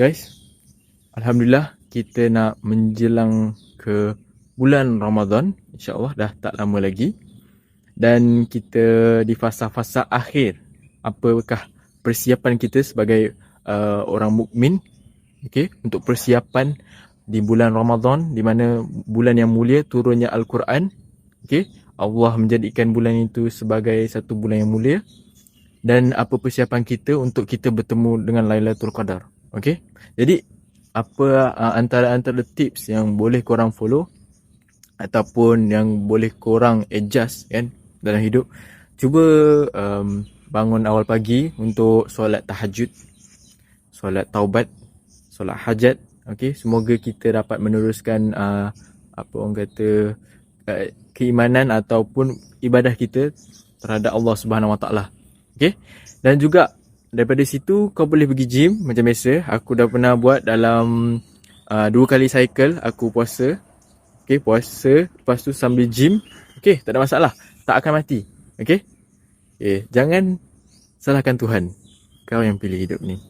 Guys, Alhamdulillah kita nak menjelang ke bulan Ramadan. InsyaAllah dah tak lama lagi. Dan kita di fasa-fasa akhir. Apakah persiapan kita sebagai orang mukmin, untuk persiapan di bulan Ramadan, di mana bulan yang mulia turunnya Al-Quran. Allah menjadikan bulan itu sebagai satu bulan yang mulia. Dan apa persiapan kita untuk kita bertemu dengan Lailatul Qadar. Jadi apa antara tips yang boleh korang follow ataupun yang boleh korang adjust kan dalam hidup. Cuba bangun awal pagi untuk solat tahajud, solat taubat, solat hajat. Semoga kita dapat meneruskan apa orang kata keimanan ataupun ibadah kita terhadap Allah Subhanahu Wa Taala. Dan juga daripada situ kau boleh pergi gym macam biasa. Aku dah pernah buat dalam 2 kali cycle aku puasa. Puasa lepas tu sambil gym. Tak ada masalah. Tak akan mati. Jangan salahkan Tuhan. Kau yang pilih hidup ni.